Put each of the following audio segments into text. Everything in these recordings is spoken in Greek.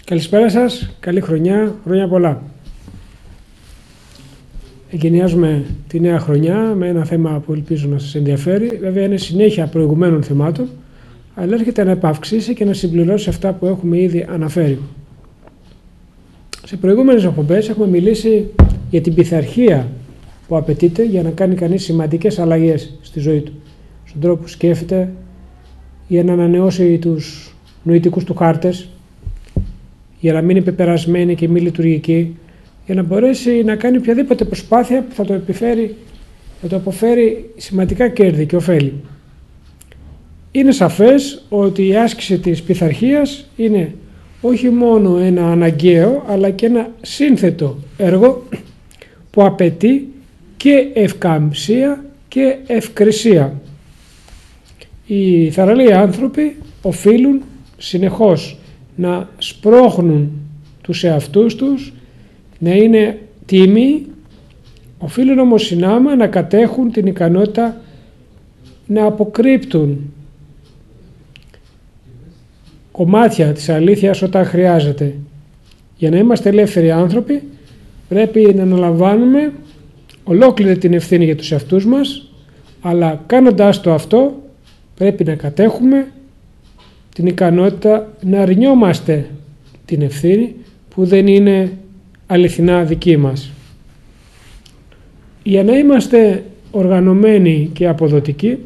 Καλησπέρα σας, καλή χρονιά, χρόνια πολλά. Εγκαινιάζουμε τη νέα χρονιά με ένα θέμα που ελπίζω να σας ενδιαφέρει. Βέβαια είναι συνέχεια προηγουμένων θεμάτων, αλλά έρχεται να επαυξήσει και να συμπληρώσει αυτά που έχουμε ήδη αναφέρει. Σε προηγούμενες εκπομπές έχουμε μιλήσει για την πειθαρχία που απαιτείται για να κάνει κανείς σημαντικές αλλαγές στη ζωή του. Στον τρόπο που σκέφτεται, για να ανανεώσει τους νοητικούς του χάρτες, για να μην είναι πεπερασμένη και μη λειτουργική, για να μπορέσει να κάνει οποιαδήποτε προσπάθεια που θα το αποφέρει σημαντικά κέρδη και ωφέλη. Είναι σαφές ότι η άσκηση της πειθαρχίας είναι όχι μόνο ένα αναγκαίο, αλλά και ένα σύνθετο έργο που απαιτεί και ευκαμψία και ευκρισία. Οι θαραλέοι άνθρωποι οφείλουν συνεχώς να σπρώχνουν τους εαυτούς τους, να είναι τίμοι, οφείλουν όμως συνάμα να κατέχουν την ικανότητα να αποκρύπτουν κομμάτια της αλήθειας όταν χρειάζεται. Για να είμαστε ελεύθεροι άνθρωποι πρέπει να αναλαμβάνουμε ολόκληρη την ευθύνη για τους εαυτούς μας, αλλά κάνοντας το αυτό πρέπει να κατέχουμε την ικανότητα να αρνιόμαστε την ευθύνη που δεν είναι αληθινά δική μας. Για να είμαστε οργανωμένοι και αποδοτικοί,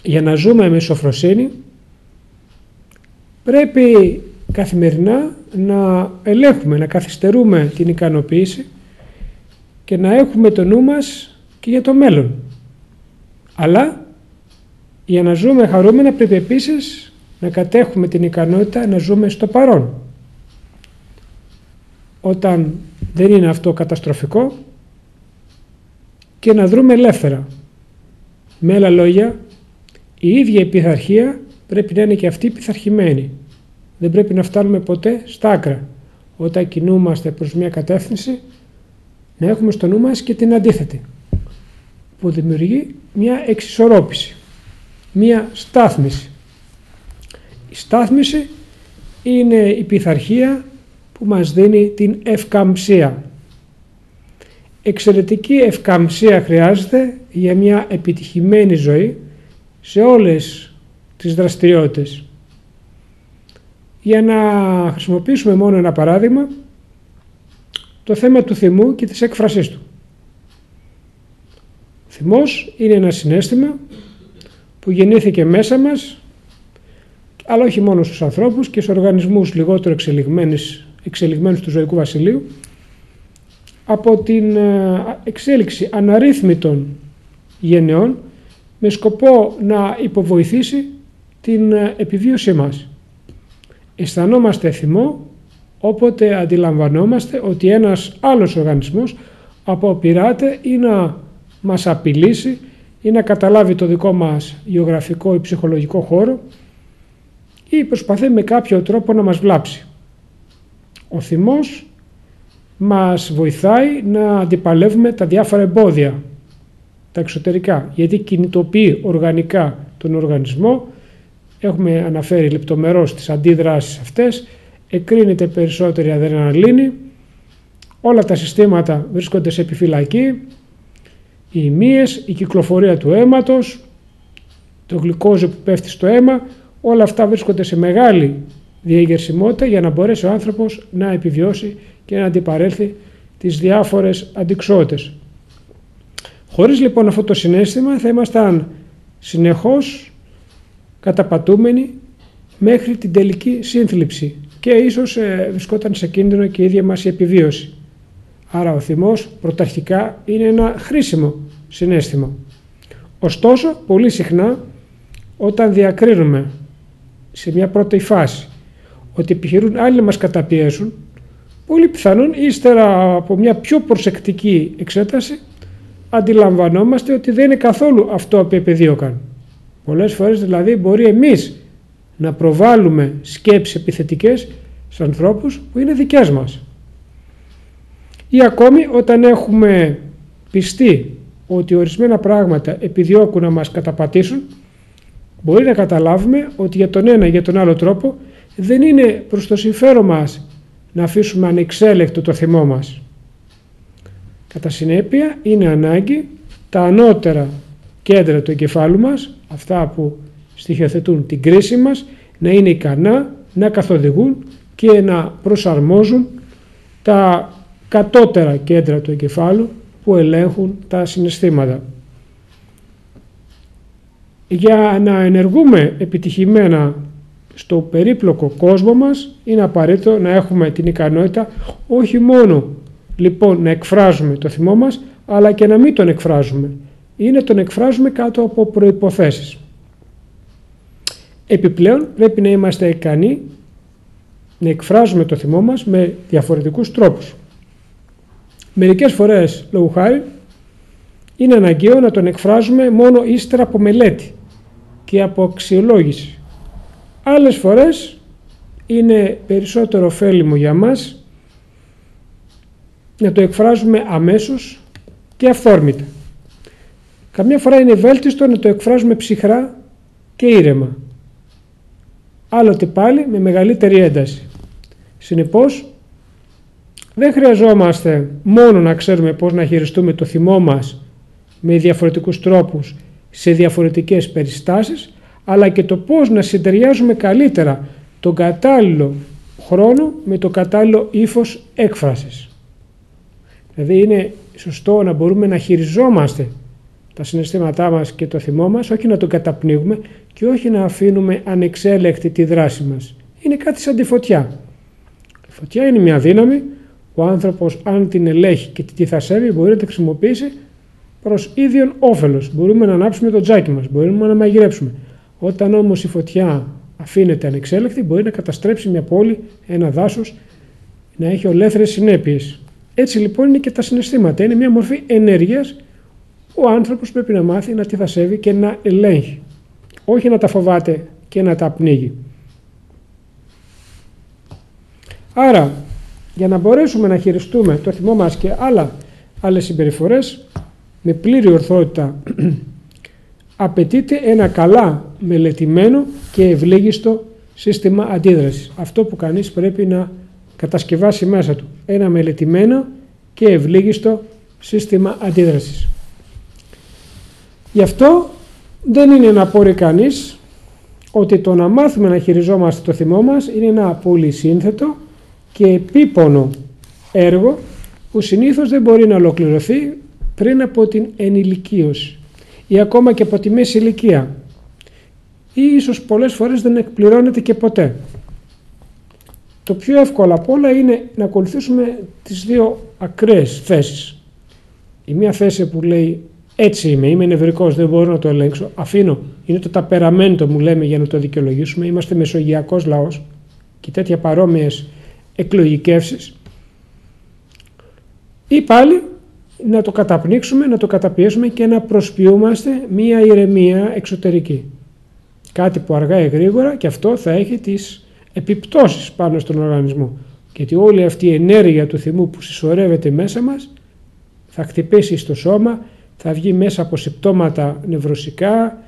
για να ζούμε με σοφροσύνη, πρέπει καθημερινά να ελέγχουμε, να καθυστερούμε την ικανοποίηση και να έχουμε το νου μας και για το μέλλον. Αλλά για να ζούμε χαρούμενα πρέπει επίσης να κατέχουμε την ικανότητα να ζούμε στο παρόν. Όταν δεν είναι αυτό καταστροφικό, και να δρούμε ελεύθερα. Με άλλα λόγια, η ίδια η πειθαρχία πρέπει να είναι και αυτή πειθαρχημένη. Δεν πρέπει να φτάνουμε ποτέ στα άκρα. Όταν κινούμαστε προς μια κατεύθυνση, να έχουμε στο νου μας και την αντίθετη, που δημιουργεί μια εξισορρόπηση, μια στάθμιση. Η στάθμιση είναι η πειθαρχία που μας δίνει την ευκαμψία. Εξαιρετική ευκαμψία χρειάζεται για μια επιτυχημένη ζωή σε όλες τις δραστηριότητες. Για να χρησιμοποιήσουμε μόνο ένα παράδειγμα, το θέμα του θυμού και της έκφρασής του. Ο θυμός είναι ένα συναίσθημα που γεννήθηκε μέσα μας, αλλά όχι μόνο στους ανθρώπους και στους οργανισμούς λιγότερο εξελιγμένους του ζωικού βασιλείου, από την εξέλιξη αναρρύθμιτων γενεών με σκοπό να υποβοηθήσει την επιβίωσή μας. Αισθανόμαστε θυμό όποτε αντιλαμβανόμαστε ότι ένας άλλος οργανισμός αποπειράται ή να μας απειλήσει ή να καταλάβει το δικό μας γεωγραφικό ή ψυχολογικό χώρο ή προσπαθεί με κάποιο τρόπο να μας βλάψει. Ο θυμός μας βοηθάει να αντιπαλεύουμε τα διάφορα εμπόδια, τα εξωτερικά, γιατί κινητοποιεί οργανικά τον οργανισμό. Έχουμε αναφέρει λεπτομερώς τις αντίδράσεις αυτές, εκρίνεται περισσότερη αδρεναλίνη, όλα τα συστήματα βρίσκονται σε επιφυλακή, οι ημείες, η κυκλοφορία του αίματος, το γλυκόζιο που πέφτει στο αίμα, όλα αυτά βρίσκονται σε μεγάλη διεγερσιμότητα για να μπορέσει ο άνθρωπος να επιβιώσει και να αντιπαρέλθει τις διάφορες αντιξότητες. Χωρίς λοιπόν αυτό το συναίσθημα θα ήμασταν συνεχώς καταπατούμενοι μέχρι την τελική σύνθλιψη και ίσως βρισκόταν σε κίνδυνο και η ίδια μας η επιβίωση. Άρα ο θυμός πρωταρχικά είναι ένα χρήσιμο συναίσθημα. Ωστόσο, πολύ συχνά όταν διακρίνουμε σε μια πρώτη φάση ότι επιχειρούν άλλοι να μας καταπιέσουν, πολύ πιθανόν ύστερα από μια πιο προσεκτική εξέταση αντιλαμβανόμαστε ότι δεν είναι καθόλου αυτό που επεδίωκαν. Πολλές φορές δηλαδή μπορεί εμείς να προβάλλουμε σκέψεις επιθετικές σε ανθρώπους που είναι δικές μας. Ή ακόμη όταν έχουμε πιστεί ότι ορισμένα πράγματα επιδιώκουν να μας καταπατήσουν, μπορεί να καταλάβουμε ότι για τον ένα ή για τον άλλο τρόπο δεν είναι προς το συμφέρον μας να αφήσουμε ανεξέλεκτο το θυμό μας. Κατά συνέπεια, είναι ανάγκη τα ανώτερα κέντρα του εγκεφάλου μας, αυτά που στοιχειοθετούν την κρίση μας, να είναι ικανά να καθοδηγούν και να προσαρμόζουν τα κατώτερα κέντρα του εγκεφάλου που ελέγχουν τα συναισθήματα. Για να ενεργούμε επιτυχημένα στο περίπλοκο κόσμο μας, είναι απαραίτητο να έχουμε την ικανότητα όχι μόνο λοιπόν να εκφράζουμε το θυμό μας, αλλά και να μην τον εκφράζουμε ή να τον εκφράζουμε κάτω από προϋποθέσεις. Επιπλέον πρέπει να είμαστε ικανοί να εκφράζουμε το θυμό μας με διαφορετικούς τρόπους. Μερικές φορές, λόγου χάρη, είναι αναγκαίο να τον εκφράζουμε μόνο ύστερα από μελέτη και από αξιολόγηση. Άλλες φορές είναι περισσότερο ωφέλιμο για μας να το εκφράζουμε αμέσως και αυθόρμητα. Καμιά φορά είναι βέλτιστο να το εκφράζουμε ψυχρά και ήρεμα. Άλλοτε πάλι με μεγαλύτερη ένταση. Συνεπώς, δεν χρειαζόμαστε μόνο να ξέρουμε πώς να χειριστούμε το θυμό μας με διαφορετικούς τρόπους σε διαφορετικές περιστάσεις, αλλά και το πώς να συντεριάζουμε καλύτερα τον κατάλληλο χρόνο με το κατάλληλο ύφος έκφρασης. Δηλαδή είναι σωστό να μπορούμε να χειριζόμαστε τα συναισθήματά μας και το θυμό μας, όχι να τον καταπνίγουμε και όχι να αφήνουμε ανεξέλεκτη τη δράση μας. Είναι κάτι σαν τη φωτιά. Η φωτιά είναι μια δύναμη, ο άνθρωπος αν την ελέγχει και τη θασεύει μπορεί να τη χρησιμοποιήσει προς ίδιον όφελος. Μπορούμε να ανάψουμε το τζάκι μας, μπορούμε να μαγειρέψουμε. Όταν όμως η φωτιά αφήνεται ανεξέλεκτη, μπορεί να καταστρέψει μια πόλη, ένα δάσος, να έχει ολέθριες συνέπειες. Έτσι λοιπόν είναι και τα συναισθήματα. Είναι μια μορφή ενέργειας. Ο άνθρωπος πρέπει να μάθει να τη θασεύει και να ελέγχει. Όχι να τα φοβάται και να τα πνίγει. Άρα, για να μπορέσουμε να χειριστούμε το θυμό μας και άλλες συμπεριφορές με πλήρη ορθότητα, απαιτείται ένα καλά μελετημένο και ευλίγιστο σύστημα αντίδρασης. Αυτό που κανείς πρέπει να κατασκευάσει μέσα του. Ένα μελετημένο και ευλίγιστο σύστημα αντίδρασης. Γι' αυτό δεν είναι να πόρει κανείς ότι το να μάθουμε να χειριζόμαστε το θυμό μας είναι ένα πολύ σύνθετο και επίπονο έργο που συνήθως δεν μπορεί να ολοκληρωθεί πριν από την ενηλικίωση ή ακόμα και από τη μέση ηλικία ή ίσως πολλές φορές δεν εκπληρώνεται και ποτέ. Το πιο εύκολο απ' όλα είναι να ακολουθήσουμε τις δύο ακραίες θέσεις. Η μία θέση που λέει έτσι είμαι νευρικός, δεν μπορώ να το ελέγξω, αφήνω, είναι το ταπεραμέντο μου λέμε για να το δικαιολογήσουμε, είμαστε μεσογειακός λαός και τέτοια παρόμοιες εκλογικεύσεις, ή πάλι να το καταπνίξουμε, να το καταπιέσουμε και να προσποιούμαστε μία ηρεμία εξωτερική. Κάτι που αργά ή γρήγορα και αυτό θα έχει τις επιπτώσεις πάνω στον οργανισμό. Γιατί όλη αυτή η ενέργεια του θυμού που συσσωρεύεται μέσα μας θα χτυπήσει στο σώμα, θα βγει μέσα από συμπτώματα νευρωσικά,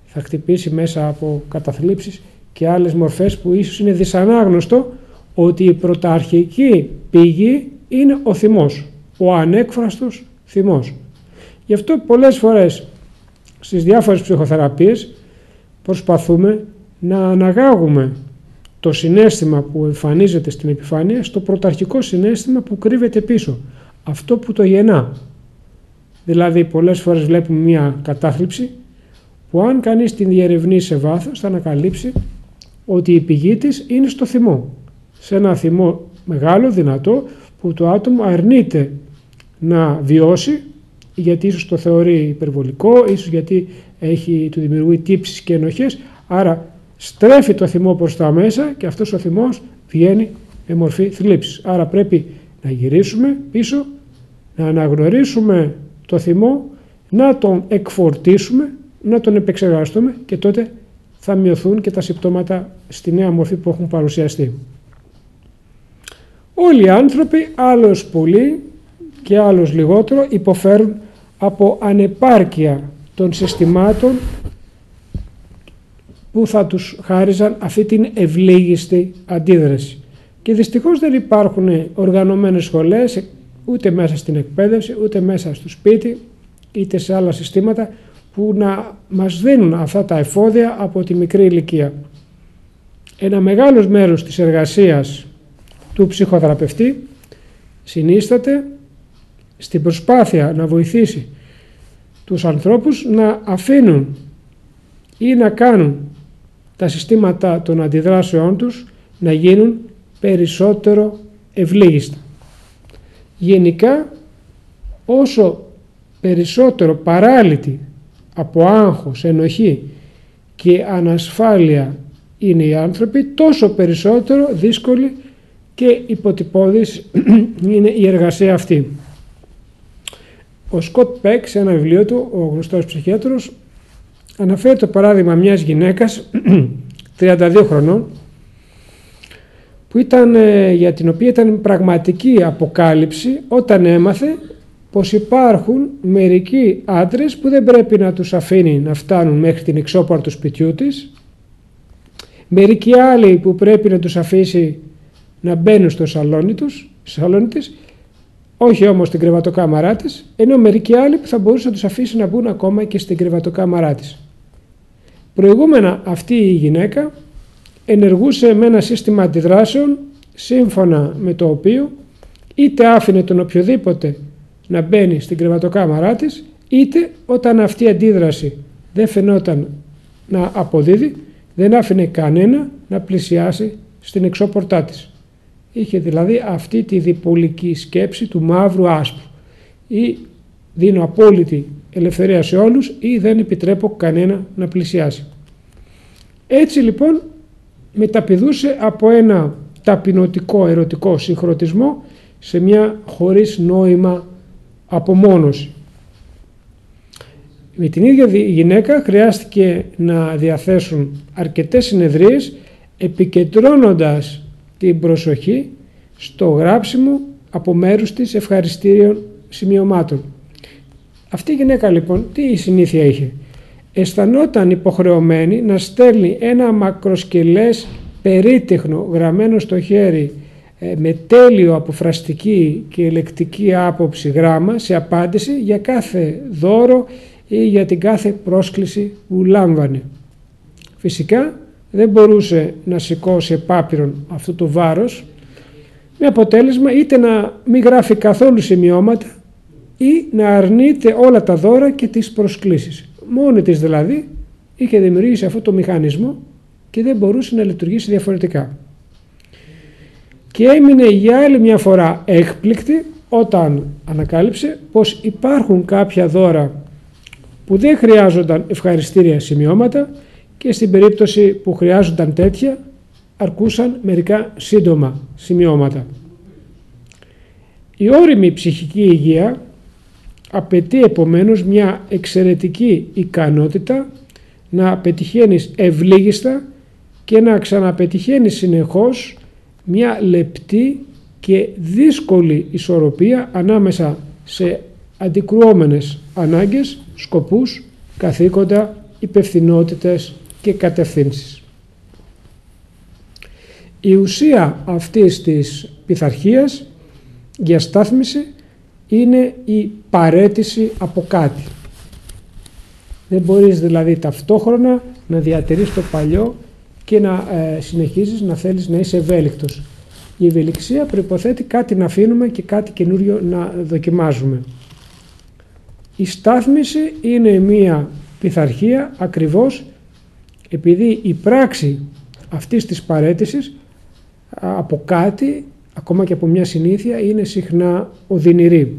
θα χτυπήσει μέσα από καταθλίψεις και άλλες μορφές που ίσως είναι δυσανάγνωστο ότι η πρωταρχική πηγή είναι ο θυμός, ο ανέκφραστος θυμός. Γι' αυτό πολλές φορές στις διάφορες ψυχοθεραπείες προσπαθούμε να αναγάγουμε το συναίσθημα που εμφανίζεται στην επιφάνεια στο πρωταρχικό συναίσθημα που κρύβεται πίσω, αυτό που το γεννά. Δηλαδή πολλές φορές βλέπουμε μια κατάθλιψη που αν κανείς την διερευνήσει σε βάθος θα ανακαλύψει ότι η πηγή της είναι στο θυμό. Σε ένα θυμό μεγάλο, δυνατό, που το άτομο αρνείται να βιώσει, γιατί ίσως το θεωρεί υπερβολικό, ίσως γιατί του δημιουργεί τύψεις και ενοχές, άρα στρέφει το θυμό προς τα μέσα και αυτός ο θυμός βγαίνει με μορφή θλίψης. Άρα πρέπει να γυρίσουμε πίσω, να αναγνωρίσουμε το θυμό, να τον εκφορτίσουμε, να τον επεξεργαστούμε και τότε θα μειωθούν και τα συμπτώματα στη νέα μορφή που έχουν παρουσιαστεί. Όλοι οι άνθρωποι, άλλος πολύ και άλλος λιγότερο, υποφέρουν από ανεπάρκεια των συστημάτων που θα τους χάριζαν αυτή την ευλίγιστη αντίδραση. Και δυστυχώς δεν υπάρχουν οργανωμένες σχολές ούτε μέσα στην εκπαίδευση, ούτε μέσα στο σπίτι, είτε σε άλλα συστήματα που να μας δίνουν αυτά τα εφόδια από τη μικρή ηλικία. Ένα μεγάλος μέρος της εργασίας του ψυχοθεραπευτή συνίσταται στην προσπάθεια να βοηθήσει τους ανθρώπους να αφήνουν ή να κάνουν τα συστήματα των αντιδράσεών τους να γίνουν περισσότερο ευλίγιστα. Γενικά, όσο περισσότερο παράλυτοι από άγχος, ενοχή και ανασφάλεια είναι οι άνθρωποι, τόσο περισσότερο δύσκολη και υποτυπώδης είναι η εργασία αυτή. Ο Σκοτ Πεκ, σε ένα βιβλίο του, ο γνωστός ψυχίατρος, αναφέρει το παράδειγμα μιας γυναίκας 32 χρονών για την οποία ήταν πραγματική αποκάλυψη όταν έμαθε πως υπάρχουν μερικοί άντρες που δεν πρέπει να τους αφήνει να φτάνουν μέχρι την εξώπορτα του σπιτιού της, μερικοί άλλοι που πρέπει να τους αφήσει να μπαίνουν στο σαλόνι της, όχι όμως στην κρεβατοκάμαρά της, ενώ μερικοί άλλοι που θα μπορούσε να τους αφήσει να μπουν ακόμα και στην κρεβατοκάμαρά της. Προηγούμενα αυτή η γυναίκα ενεργούσε με ένα σύστημα αντιδράσεων σύμφωνα με το οποίο είτε άφηνε τον οποιοδήποτε να μπαίνει στην κρεβατοκάμαρά της, είτε όταν αυτή η αντίδραση δεν φαινόταν να αποδίδει, δεν άφηνε κανένα να πλησιάσει στην εξώπορτά της. Είχε δηλαδή αυτή τη διπολική σκέψη του μαύρου άσπρου. Ή δίνω απόλυτη ελευθερία σε όλους ή δεν επιτρέπω κανένα να πλησιάσει. Έτσι λοιπόν μεταπηδούσε από ένα ταπεινωτικό ερωτικό συγχρονισμό σε μια χωρίς νόημα απομόνωση. Με την ίδια γυναίκα χρειάστηκε να διαθέσουν αρκετές συνεδρίες επικεντρώνοντας την προσοχή στο γράψιμο από μέρους της ευχαριστήριων σημειωμάτων. Αυτή η γυναίκα λοιπόν τι συνήθεια είχε? Αισθανόταν υποχρεωμένη να στέλνει ένα μακροσκελές περίτεχνο γραμμένο στο χέρι με τέλειο αποφραστική και λεκτική άποψη γράμμα σε απάντηση για κάθε δώρο ή για την κάθε πρόσκληση που λάμβανε. Φυσικά δεν μπορούσε να σηκώσει επάπειρον αυτό το βάρος, με αποτέλεσμα είτε να μην γράφει καθόλου σημειώματα ή να αρνείται όλα τα δώρα και τις προσκλήσεις. Μόνη της δηλαδή είχε δημιουργήσει αυτό το μηχανισμό και δεν μπορούσε να λειτουργήσει διαφορετικά. Και έμεινε για άλλη μια φορά έκπληκτη όταν ανακάλυψε πως υπάρχουν κάποια δώρα που δεν χρειάζονταν ευχαριστήρια σημειώματα και στην περίπτωση που χρειάζονταν τέτοια αρκούσαν μερικά σύντομα σημειώματα. Η ώριμη ψυχική υγεία απαιτεί επομένως μια εξαιρετική ικανότητα να πετυχαίνεις ευλίγιστα και να ξαναπετυχαίνεις συνεχώς μια λεπτή και δύσκολη ισορροπία ανάμεσα σε αντικρουόμενες ανάγκες, σκοπούς, καθήκοντα, υπευθυνότητες και κατευθύνσεις. Η ουσία αυτής της πειθαρχίας για στάθμιση είναι η παραίτηση από κάτι. Δεν μπορείς δηλαδή ταυτόχρονα να διατηρείς το παλιό και να συνεχίζεις να θέλεις να είσαι ευέλικτος. Η ευελιξία προϋποθέτει κάτι να αφήνουμε και κάτι καινούριο να δοκιμάζουμε. Η στάθμιση είναι μία πειθαρχία ακριβώς επειδή η πράξη αυτής της παραίτησης από κάτι, ακόμα και από μια συνήθεια, είναι συχνά οδυνηρή.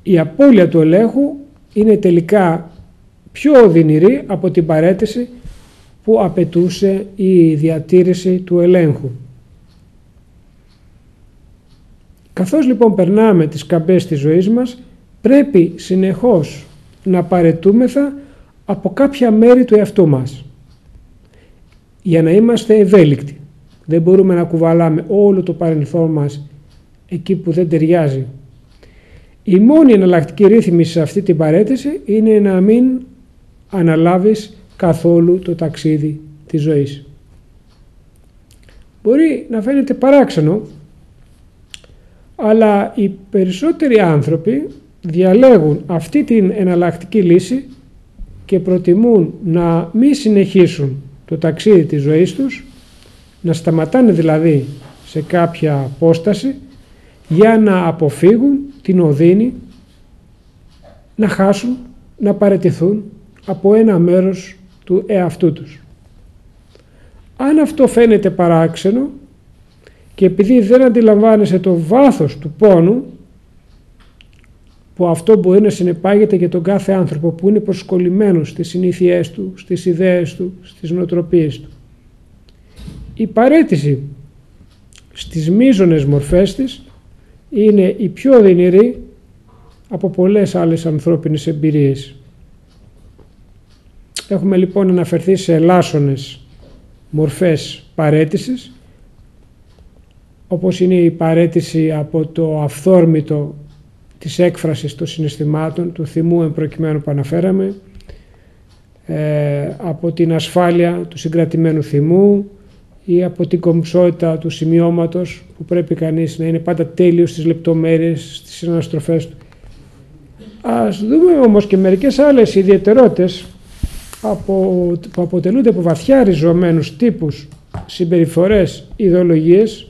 Η απώλεια του ελέγχου είναι τελικά πιο οδυνηρή από την παραίτηση που απαιτούσε η διατήρηση του ελέγχου. Καθώς λοιπόν περνάμε τις καμπές της ζωής μας, πρέπει συνεχώς να παραιτούμεθα από κάποια μέρη του εαυτού μας για να είμαστε ευέλικτοι. Δεν μπορούμε να κουβαλάμε όλο το παρελθόν μας εκεί που δεν ταιριάζει. Η μόνη εναλλακτική ρύθμιση σε αυτή την παραίτηση είναι να μην αναλάβεις καθόλου το ταξίδι της ζωής. Μπορεί να φαίνεται παράξενο, αλλά οι περισσότεροι άνθρωποι διαλέγουν αυτή την εναλλακτική λύση και προτιμούν να μην συνεχίσουν το ταξίδι της ζωής τους, να σταματάνε δηλαδή σε κάποια απόσταση για να αποφύγουν την οδύνη να χάσουν, να παραιτηθούν από ένα μέρος του εαυτού τους. Αν αυτό φαίνεται παράξενο και επειδή δεν αντιλαμβάνεσαι το βάθος του πόνου που αυτό μπορεί να συνεπάγεται για τον κάθε άνθρωπο που είναι προσκολλημένος στις συνήθειές του, στις ιδέες του, στις νοοτροπίες του, η παραίτηση στις μείζονες μορφές της είναι η πιο δυνηρή από πολλές άλλες ανθρώπινες εμπειρίες. Έχουμε λοιπόν αναφερθεί σε ελάσσονες μορφές παραίτησης, όπως είναι η παραίτηση από το αυθόρμητο της έκφρασης των συναισθημάτων, του θυμού εν προκειμένου που αναφέραμε, από την ασφάλεια του συγκρατημένου θυμού ή από την κομψότητα του σημειώματος που πρέπει κανείς να είναι πάντα τέλειος στις λεπτομέρειες, στις αναστροφές του. Ας δούμε όμως και μερικές άλλες ιδιαιτερότητες που αποτελούνται από βαθιά ριζωμένους τύπους, συμπεριφορές, ιδεολογίες,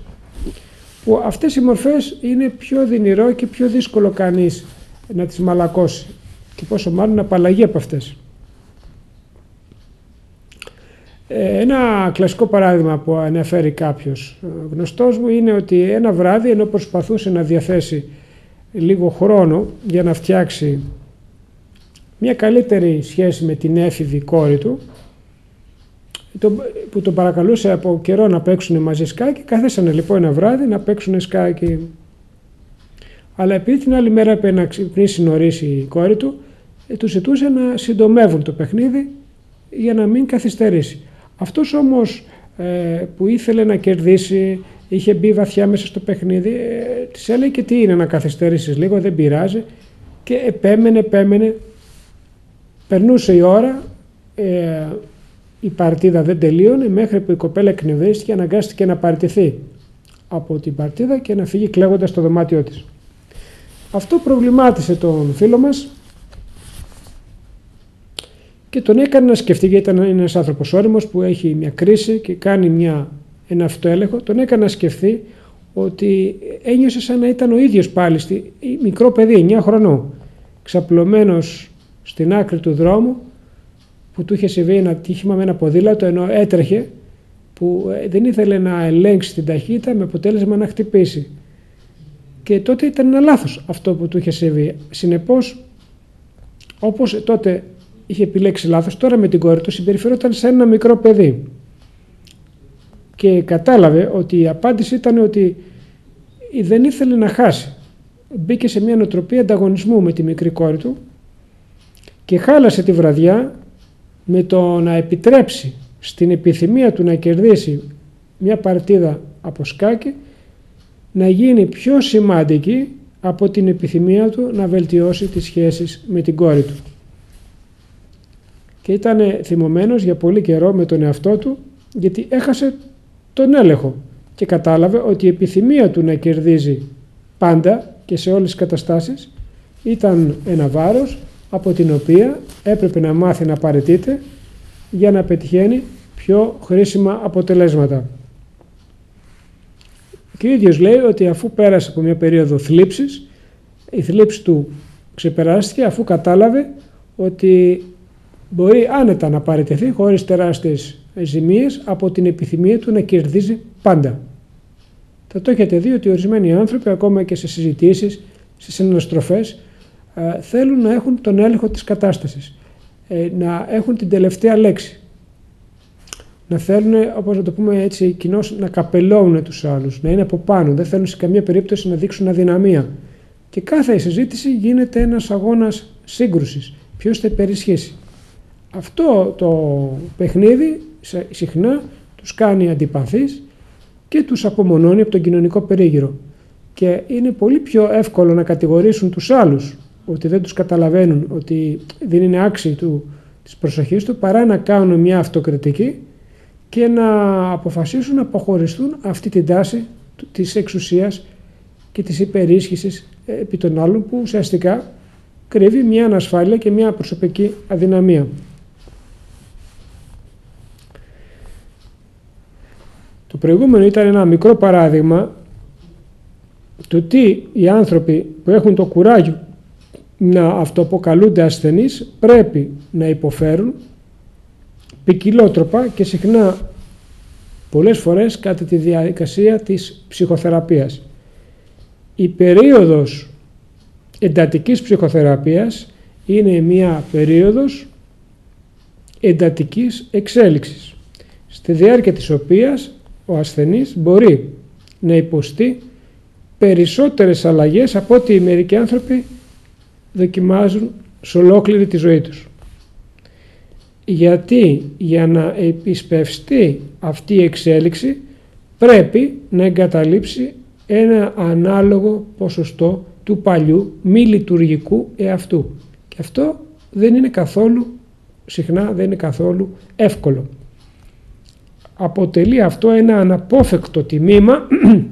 που αυτές οι μορφές είναι πιο δυνηρό και πιο δύσκολο κανείς να τις μαλακώσει και πόσο μάλλον να απαλλαγεί από αυτές. Ένα κλασικό παράδειγμα που αναφέρει κάποιος γνωστός μου είναι ότι ένα βράδυ, ενώ προσπαθούσε να διαθέσει λίγο χρόνο για να φτιάξει μια καλύτερη σχέση με την έφηβη κόρη του, που τον παρακαλούσε από καιρό να παίξουν μαζί σκάκι, κάθεσανε λοιπόν ένα βράδυ να παίξουν σκάκι. Αλλά επειδή την άλλη μέρα έπρεπε να ξυπνήσει νωρίς η κόρη του, του ζητούσε να συντομεύουν το παιχνίδι για να μην καθυστερήσει. Αυτός όμως που ήθελε να κερδίσει, είχε μπει βαθιά μέσα στο παιχνίδι, της έλεγε και τι είναι να καθυστερήσεις λίγο, δεν πειράζει, και επέμενε, περνούσε η ώρα, η παρτίδα δεν τελείωνε, μέχρι που η κοπέλα εκνευρίστηκε και αναγκάστηκε να παραιτηθεί από την παρτίδα και να φύγει κλαίγοντας στο δωμάτιό της. Αυτό προβλημάτισε τον φίλο μας και τον έκανε να σκεφτεί, γιατί ήταν ένας άνθρωπος όριμος που έχει μια κρίση και κάνει ένα αυτοέλεγχο, τον έκανε να σκεφτεί ότι ένιωσε σαν να ήταν ο ίδιος πάλι μικρό παιδί, 9 χρονών, ξαπλωμένος στην άκρη του δρόμου, που του είχε συμβεί ένα τύχημα με ένα ποδήλατο ενώ έτρεχε, που δεν ήθελε να ελέγξει την ταχύτητα με αποτέλεσμα να χτυπήσει. Και τότε ήταν ένα λάθος αυτό που του είχε συμβεί. Συνεπώς, όπως τότε είχε επιλέξει λάθος, τώρα με την κόρη του συμπεριφερόταν σαν ένα μικρό παιδί. Και κατάλαβε ότι η απάντηση ήταν ότι δεν ήθελε να χάσει. Μπήκε σε μια νοοτροπία ανταγωνισμού με τη μικρή κόρη του και χάλασε τη βραδιά με το να επιτρέψει στην επιθυμία του να κερδίσει μια παρτίδα από σκάκι να γίνει πιο σημαντική από την επιθυμία του να βελτιώσει τις σχέσεις με την κόρη του. Και ήταν θυμωμένος για πολύ καιρό με τον εαυτό του, γιατί έχασε τον έλεγχο και κατάλαβε ότι η επιθυμία του να κερδίζει πάντα και σε όλες τις καταστάσεις ήταν ένα βάρος από την οποία έπρεπε να μάθει να παραιτείται για να πετυχαίνει πιο χρήσιμα αποτελέσματα. Και ο ίδιος λέει ότι αφού πέρασε από μια περίοδο θλίψης, η θλίψη του ξεπεράστηκε αφού κατάλαβε ότι μπορεί άνετα να παραιτηθεί χωρίς τεράστιες ζημίες από την επιθυμία του να κερδίζει πάντα. Θα το έχετε δει ότι ορισμένοι άνθρωποι, ακόμα και σε συζητήσεις, στις αναστροφές, θέλουν να έχουν τον έλεγχο της κατάστασης, να έχουν την τελευταία λέξη, να θέλουν, όπως να το πούμε έτσι κοινώς, να καπελώνουν τους άλλους, να είναι από πάνω, δεν θέλουν σε καμία περίπτωση να δείξουν αδυναμία. Και κάθε συζήτηση γίνεται ένας αγώνας σύγκρουσης, ποιος θα υπερισχύσει. Αυτό το παιχνίδι συχνά τους κάνει αντιπαθείς και τους απομονώνει από τον κοινωνικό περίγυρο. Και είναι πολύ πιο εύκολο να κατηγορήσουν τους άλλους ότι δεν τους καταλαβαίνουν, ότι δεν είναι άξιοι του της προσοχής του παρά να κάνουν μια αυτοκριτική και να αποφασίσουν να αποχωριστούν αυτή την τάση της εξουσίας και της υπερίσχυσης επί των άλλων, που ουσιαστικά κρύβει μια ανασφάλεια και μια προσωπική αδυναμία. Το προηγούμενο ήταν ένα μικρό παράδειγμα του τι οι άνθρωποι που έχουν το κουράγιο να αυτοαποκαλούνται ασθενείς πρέπει να υποφέρουν ποικιλότροπα και συχνά πολλές φορές κατά τη διαδικασία της ψυχοθεραπείας. Η περίοδος εντατικής ψυχοθεραπείας είναι μια περίοδος εντατικής εξέλιξης, στη διάρκεια της οποίας ο ασθενής μπορεί να υποστεί περισσότερες αλλαγές από ό,τι οι μερικοί άνθρωποι δοκιμάζουν σε ολόκληρη τη ζωή τους. Γιατί για να επισπευστεί αυτή η εξέλιξη πρέπει να εγκαταλείψει ένα ανάλογο ποσοστό του παλιού μη λειτουργικού εαυτού. Και αυτό δεν είναι καθόλου, συχνά δεν είναι καθόλου εύκολο. Αποτελεί αυτό ένα αναπόφευκτο τιμήμα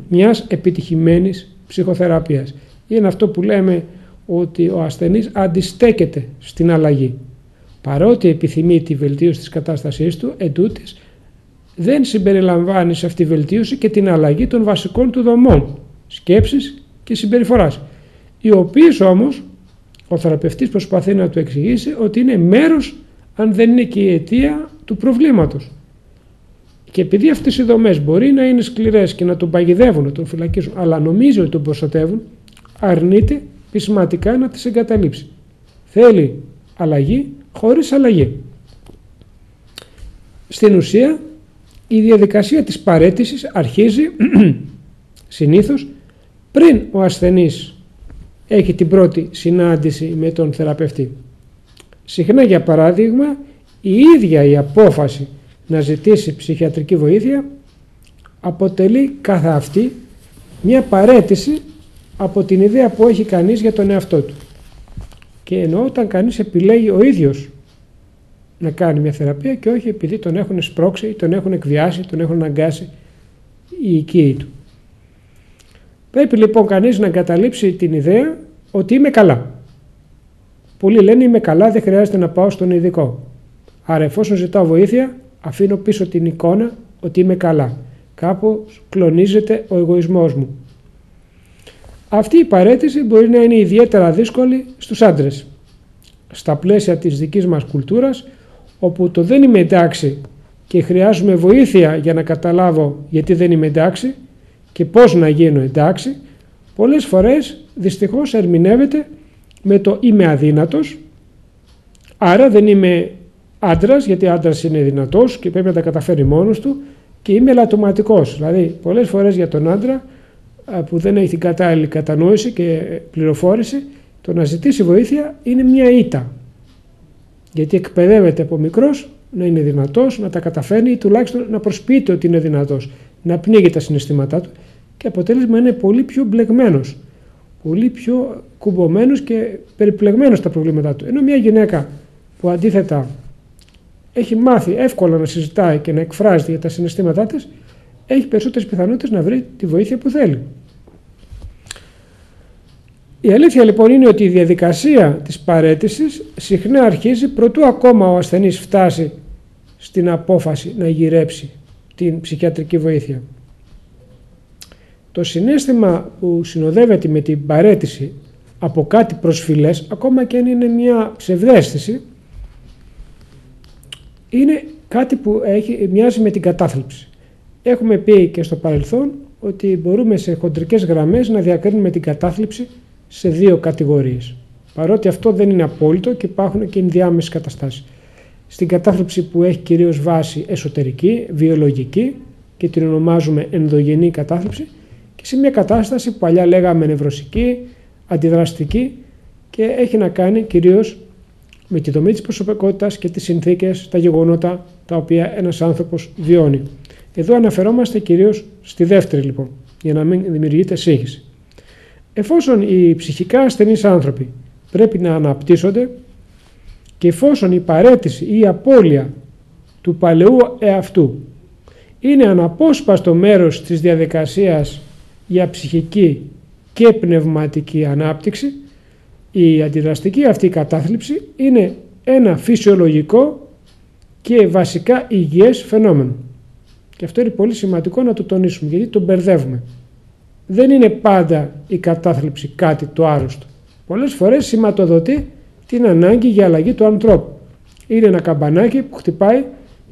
μιας επιτυχημένης ψυχοθεραπείας. Είναι αυτό που λέμε ότι ο ασθενής αντιστέκεται στην αλλαγή. Παρότι επιθυμεί τη βελτίωση της κατάστασής του, εντούτοις δεν συμπεριλαμβάνει σε αυτή τη βελτίωση και την αλλαγή των βασικών του δομών, σκέψης και συμπεριφοράς, οι οποίες όμως ο θεραπευτής προσπαθεί να του εξηγήσει ότι είναι μέρος, αν δεν είναι και η αιτία του προβλήματος. Και επειδή αυτές οι δομές μπορεί να είναι σκληρές και να τον παγιδεύουν, να τον φυλακίσουν, αλλά νομίζει ότι τον προστατεύουν, αρνείται πεισματικά να τις εγκαταλείψει. Θέλει αλλαγή χωρίς αλλαγή. Στην ουσία, η διαδικασία της παραίτησης αρχίζει συνήθως πριν ο ασθενής έχει την πρώτη συνάντηση με τον θεραπευτή. Συχνά, για παράδειγμα, η ίδια η απόφαση να ζητήσει ψυχιατρική βοήθεια αποτελεί καθ' αυτή μια παραίτηση από την ιδέα που έχει κανείς για τον εαυτό του. Και εννοώ όταν κανείς επιλέγει ο ίδιος να κάνει μια θεραπεία και όχι επειδή τον έχουν σπρώξει, τον έχουν εκβιάσει, τον έχουν αναγκάσει οι οικείοι του. Πρέπει λοιπόν κανείς να εγκαταλείψει την ιδέα ότι είμαι καλά. Πολλοί λένε είμαι καλά, δεν χρειάζεται να πάω στον ειδικό. Άρα εφόσον ζητάω βοήθεια, αφήνω πίσω την εικόνα ότι είμαι καλά. Κάπως κλονίζεται ο εγωισμός μου. Αυτή η παραίτηση μπορεί να είναι ιδιαίτερα δύσκολη στους άντρες. Στα πλαίσια της δικής μας κουλτούρας, όπου το δεν είμαι εντάξει και χρειάζομαι βοήθεια για να καταλάβω γιατί δεν είμαι εντάξει και πώς να γίνω εντάξει, πολλές φορές δυστυχώς ερμηνεύεται με το είμαι αδύνατος, άρα δεν είμαι άντρας, γιατί άντρας είναι δυνατός και πρέπει να τα καταφέρει μόνος του, και είμαι ελαττωματικός. Δηλαδή πολλές φορές για τον άντρα που δεν έχει την κατάλληλη κατανόηση και πληροφόρηση, το να ζητήσει βοήθεια είναι μια ήττα. Γιατί εκπαιδεύεται από μικρός να είναι δυνατός, να τα καταφέρνει ή τουλάχιστον να προσποιείται ότι είναι δυνατός, να πνίγει τα συναισθήματά του και αποτέλεσμα είναι πολύ πιο μπλεγμένος, πολύ πιο κουμπωμένος και περιπλεγμένος στα προβλήματά του. Ενώ μια γυναίκα που αντίθετα έχει μάθει εύκολα να συζητάει και να εκφράζεται για τα συναισθήματά της, έχει περισσότερες πιθανότητες να βρει τη βοήθεια που θέλει. Η αλήθεια λοιπόν είναι ότι η διαδικασία της παραίτησης συχνά αρχίζει προτού ακόμα ο ασθενής φτάσει στην απόφαση να γυρέψει την ψυχιατρική βοήθεια. Το συναίσθημα που συνοδεύεται με την παραίτηση από κάτι προσφυλές, ακόμα και αν είναι μια ψευδαίσθηση, είναι κάτι που μοιάζει με την κατάθλιψη. Έχουμε πει και στο παρελθόν ότι μπορούμε σε χοντρικές γραμμές να διακρίνουμε την κατάθλιψη σε δύο κατηγορίες. Παρότι αυτό δεν είναι απόλυτο και υπάρχουν και ενδιάμεσες καταστάσεις. Στην κατάθλιψη που έχει κυρίως βάση εσωτερική, βιολογική και την ονομάζουμε ενδογενή κατάθλιψη, και σε μια κατάσταση που παλιά λέγαμε νευρωσική, αντιδραστική και έχει να κάνει κυρίως με τη δομή της προσωπικότητας και τις συνθήκες, τα γεγονότα τα οποία ένας άνθρωπος βιώνει. Εδώ αναφερόμαστε κυρίως στη δεύτερη λοιπόν, για να μην δημιουργείται σύγχυση. Εφόσον οι ψυχικά ασθενείς άνθρωποι πρέπει να αναπτύσσονται, και εφόσον η παραίτηση ή η απώλεια του παλαιού εαυτού είναι αναπόσπαστο μέρος της διαδικασίας για ψυχική και πνευματική ανάπτυξη, η αντιδραστική αυτή κατάθλιψη είναι ένα φυσιολογικό και βασικά υγιές φαινόμενο. Και αυτό είναι πολύ σημαντικό να το τονίσουμε, γιατί το μπερδεύουμε. Δεν είναι πάντα η κατάθλιψη κάτι το άρρωστο. Πολλές φορές σηματοδοτεί την ανάγκη για αλλαγή του ανθρώπου. Είναι ένα καμπανάκι που χτυπάει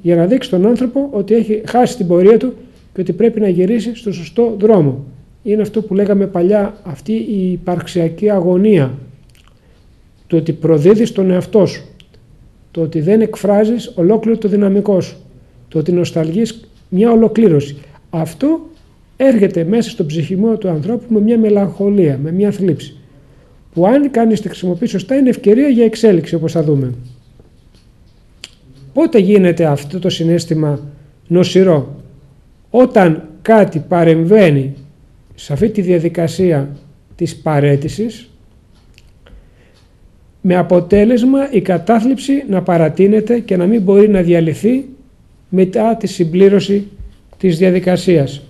για να δείξει τον άνθρωπο ότι έχει χάσει την πορεία του και ότι πρέπει να γυρίσει στο σωστό δρόμο. Είναι αυτό που λέγαμε παλιά, αυτή η υπαρξιακή αγωνία. Το ότι προδίδεις τον εαυτό σου. Το ότι δεν εκφράζεις ολόκληρο το δυναμικό σου. Το ότι νοσταλγείς μια ολοκλήρωση. Αυτό έρχεται μέσα στο ψυχισμό του ανθρώπου με μια μελαγχολία, με μια θλίψη. Που αν κάνεις τη χρησιμοποιεί σωστά είναι ευκαιρία για εξέλιξη, όπως θα δούμε. Πότε γίνεται αυτό το συναίσθημα νοσηρό? Όταν κάτι παρεμβαίνει σε αυτή τη διαδικασία της παραίτησης, με αποτέλεσμα η κατάθλιψη να παρατείνεται και να μην μπορεί να διαλυθεί μετά τη συμπλήρωση της διαδικασίας.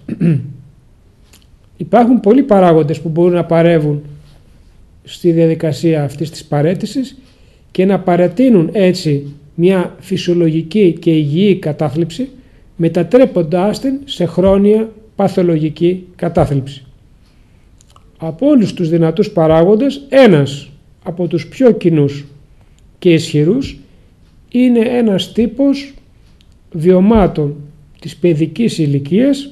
Υπάρχουν πολλοί παράγοντες που μπορούν να παρεύουν στη διαδικασία αυτής της παραίτησης και να παρατείνουν έτσι μια φυσιολογική και υγιή κατάθλιψη, μετατρέποντάς την σε χρόνια παθολογική κατάθλιψη. Από όλους τους δυνατούς παράγοντες, ένας από τους πιο κοινούς και ισχυρούς είναι ένας τύπος βιωμάτων της παιδικής ηλικίας,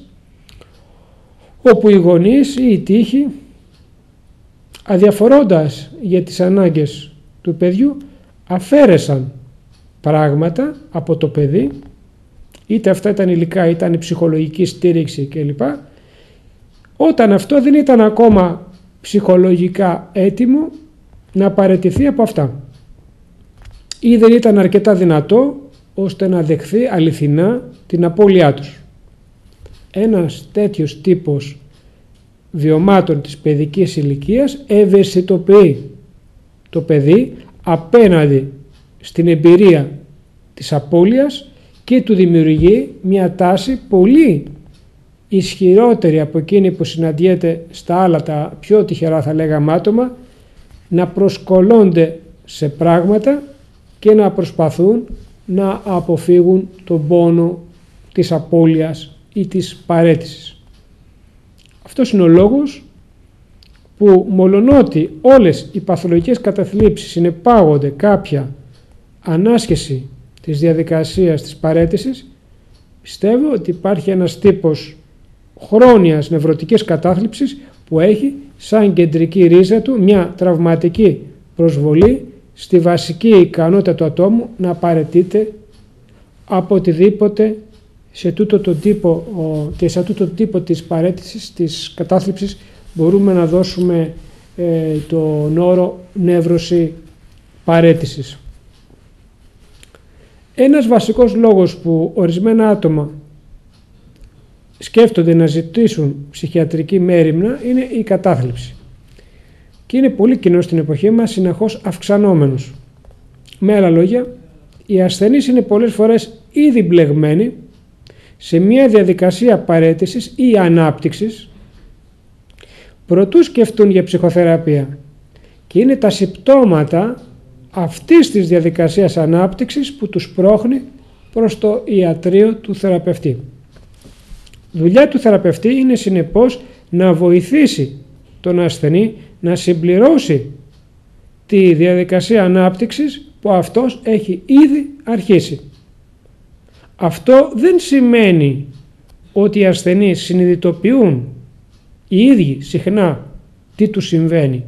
όπου οι γονείς ή οι τύχοι, αδιαφορώντας για τις ανάγκες του παιδιού, αφαίρεσαν πράγματα από το παιδί, είτε αυτά ήταν υλικά, ήταν η ψυχολογική στήριξη κλπ. Όταν αυτό δεν ήταν ακόμα ψυχολογικά έτοιμο να παραιτηθεί από αυτά, ή δεν ήταν αρκετά δυνατό ώστε να δεχθεί αληθινά την απώλειά τους. Ένας τέτοιος τύπος βιωμάτων της παιδικής ηλικίας ευαισθητοποιεί το παιδί απέναντι στην εμπειρία της απώλειας και του δημιουργεί μια τάση πολύ ισχυρότερη από εκείνη που συναντιέται στα άλλα τα πιο τυχερά, θα λέγαμε, άτομα, να προσκολώνται σε πράγματα και να προσπαθούν να αποφύγουν τον πόνο της απώλειας ή της παραίτησης. Αυτός είναι ο λόγος που, μολονότι όλες οι παθολογικές καταθλίψεις συνεπάγονται κάποια ανάσχεση της διαδικασίας της παραίτησης, πιστεύω ότι υπάρχει ένας τύπος χρόνιας νευρωτικής κατάθλιψης που έχει σαν κεντρική ρίζα του μια τραυματική προσβολή στη βασική ικανότητα του ατόμου να παραιτείται από οτιδήποτε σε τούτο το τύπο, και σε τούτο το τύπο της παραίτησης, της κατάθλιψης, μπορούμε να δώσουμε τον όρο νεύρωση παραίτησης. Ένας βασικός λόγος που ορισμένα άτομα σκέφτονται να ζητήσουν ψυχιατρική μέριμνα είναι η κατάθλιψη. Και είναι πολύ κοινό στην εποχή μας, συνεχώς αυξανόμενος. Με άλλα λόγια, οι ασθενείς είναι πολλές φορές ήδη μπλεγμένοι σε μια διαδικασία παραίτησης ή ανάπτυξης προτού σκεφτούν για ψυχοθεραπεία, και είναι τα συμπτώματα αυτής της διαδικασίας ανάπτυξης που τους πρόχνει προς το ιατρείο του θεραπευτή. Δουλειά του θεραπευτή είναι συνεπώς να βοηθήσει τον ασθενή να συμπληρώσει τη διαδικασία ανάπτυξης που αυτός έχει ήδη αρχίσει. Αυτό δεν σημαίνει ότι οι ασθενείς συνειδητοποιούν οι ίδιοι συχνά τι τους συμβαίνει.